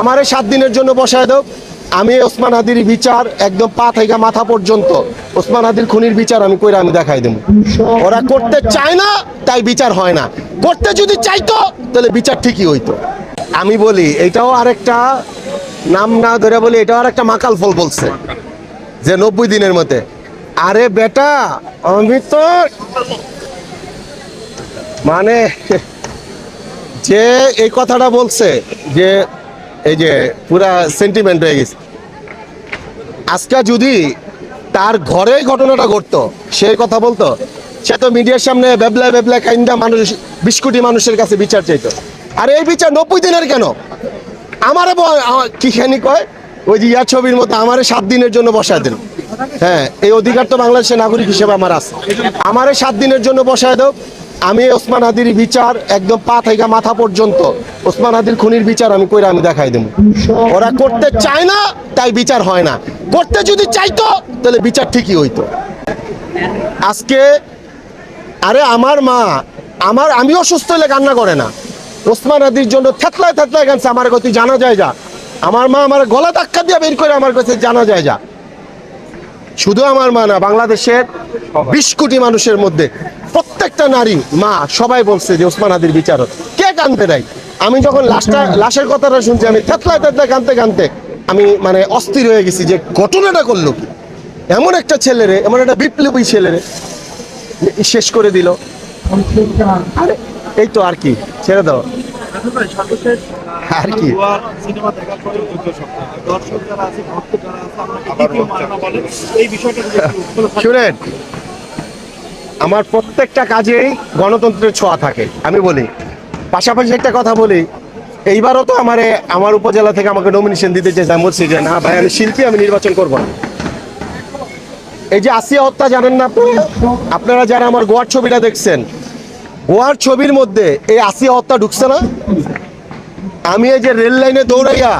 আমারে 7 দিনের জন্য বসায় দাও। আমি ওসমান হাদির বিচার একদম পা থেকে মাথা পর্যন্ত ওসমান হাদির খুনির বিচার আমি কইরা আমি দেখাই দেব। ওরা করতে চায় না তাই বিচার হয় না, করতে যদি চাইতো তাহলে বিচার ঠিকই হইতো। আমি বলি এটাও আরেকটা নাম না ধরে বলি, এটাও আরেকটা মাকাল ফল বলছে যে 90 দিনের মধ্যে। আরে বেটা আমি তো মানে যে এই কথাটা বলছে যে এই যে পুরা সেন্টিমেন্ট হয়ে গেছে। আজকে যদি তার ঘরে ঘটনাটা ঘটতো সেই কথা বলতো, সে তো মিডিয়ার সামনে বেবলা বেবলা কাইন্দা মানুষ 20 কোটি মানুষের কাছে বিচার চাইতো। আর এই বিচার 90 দিনের কেন? আমারে কি খানি কয় ওই যে ছবির মতো আমারে 7 দিনের জন্য বসায় দেন। হ্যাঁ, এই অধিকার তো বাংলাদেশের নাগরিক হিসেবে আমার আছে। আমারে 7 দিনের জন্য বসায় দাও। আমি ওসমান হাদির বিচার একদম পা থেকে মাথা পর্যন্ত ওসমান হাদির খুনির বিচার আমি কইরা আমি দেখাই দেব। ওরা করতে চায় না তাই বিচার হয় না, করতে যদি চাইতো তাহলে বিচার ঠিকই হইতো। আজকে আরে আমার মা আমি অসুস্থ হলে কান্না করে না, ওসমান হাদির জন্য থেতলায় থেতলায় কাঁদছে। আমার কথা জানা যায় যা, আমার মা আমার গলা ধাক্কা দিয়ে বের করে আমার কাছে জানা যায় যা। শুধু আমার মা না, বাংলাদেশের 20 কোটি মানুষের মধ্যে প্রত্যেকটা নারী মা সবাই বলছে যে ওসমান হাদির বিচার কে কানতে দেয়। আমি যখন লাশের কথাটা শুনছি আমি থেতলায় থেতলায় কানতে কানতে আমি মানে অস্থির হয়ে গেছি যে ঘটনাটা করলো কি, এমন একটা ছেলেরে, এমন একটা বিপ্লবী ছেলেরে শেষ করে দিল। আরে এই তো আর কি, ছেড়ে দাও আর কি। শুনেন, আমার প্রত্যেকটা কাজেই গণতন্ত্রের ছোঁয়া থাকে। আমি বলি পাশাপাশি একটা কথা বলি, এইবারও তো আমার উপজেলা থেকে আমাকে নমিনেশন দিতে চেয়েছে। আমি বলছি যে না ভাই, আমি শিল্পী, আমি নির্বাচন করবো না। এই যে আসিয়া হত্যা জানেন না আপনারা যারা আমার গোয়ার ছবিটা দেখছেন, গোয়ার ছবির মধ্যে এই আসিয়া হত্যা ঢুকছে না। আমি এই যে রেল লাইনে দৌড়াইয়া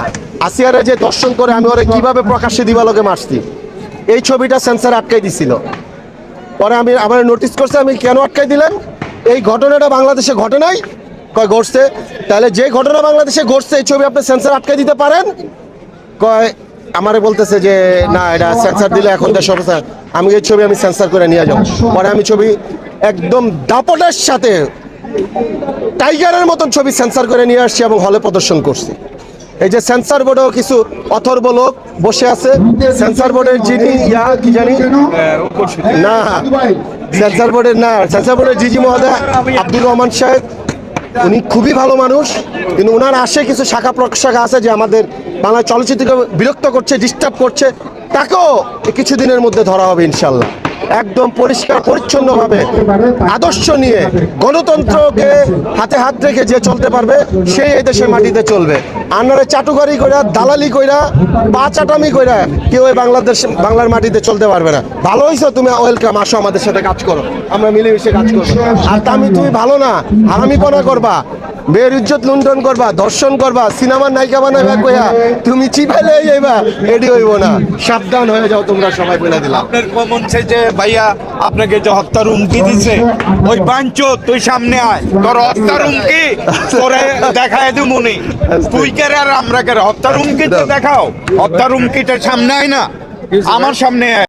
আসিয়ারে যে দর্শন করে আমি ওরা কিভাবে প্রকাশ্যে দিবালোকে মারছি, এই ছবিটা সেন্সার আটকাই দিছিল। পরে আমার নোটিস করছে, আমি কেন আটকাই দিলেন, এই ঘটনাটা বাংলাদেশে ঘটে নাই। কয় ঘটছে, তাহলে যে ঘটনা বাংলাদেশে ঘটছে এই ছবি আপনি সেন্সার আটকাই দিতে পারেন? কয় আমারে বলতেছে যে না, এটা সেন্সার দিলে এখন দেশ অবস্থা। আমি এই ছবি আমি সেন্সার করে নিয়ে যাব। পরে আমি ছবি একদম দাপটের সাথে টাইগারের মতন ছবি সেন্সার করে নিয়ে আসছি এবং হলে প্রদর্শন করছি। এই যে সেন্সার বোর্ডেও কিছু অথর্ব লোক বসে আছে, সেন্সার বোর্ডের যিনি কি জানি না, সেন্সার বোর্ডের জিজি মহোদয় আব্দুর রহমান সাহেব, উনি খুবই ভালো মানুষ, কিন্তু ওনার আসে কিছু শাখা প্রশাখা আছে যে আমাদের বাংলা চলচ্চিত্রকে বিরক্ত করছে, ডিস্টার্ব করছে। তাকেও কিছুদিনের মধ্যে ধরা হবে ইনশাল্লাহ। একদম পরিষ্কার পরিচ্ছন্নভাবে আদর্শ নিয়ে গণতন্ত্রকে হাতে হাত রেখে যে চলতে পারবে সেই এই দেশের মাটিতে চলবে। আনারে চাটুকারি কইরা, দালালি কইরা, পা চাটামি কইরা কেউ বাংলার মাটিতে চলতে পারবে না। ভালো হয়েছে তুমি ওয়েলকাম, আসো আমাদের সাথে কাজ করো, আমরা মিলেমিশে কাজ করবো। আর তুমি ভালো না, হারামিপনা করবা, মেয়ের ইজ্জত লুণ্ঠন করবা, ধর্ষণ করবা, সিনেমার নায়িকা বানাইবা কইয়া তুমি চিপাইলে যাইবা, এডি হইব না। সাবধান হয়ে যাও তোমরা সবাই, বলে দিলাম। আপনার কমন যে ভাইয়া আপনাকে যে হত্যার হুমকি দিছে, ওই বাঞ্চো তুই সামনে আয়, তোর হত্যার হুমকি তোরে দেখায় দিমুনি। তুই কে আর আমরা কে? হত্যার হুমকি তো দেখাও, হত্যার হুমকিটা সামনে আয় না, আমার সামনে আয়।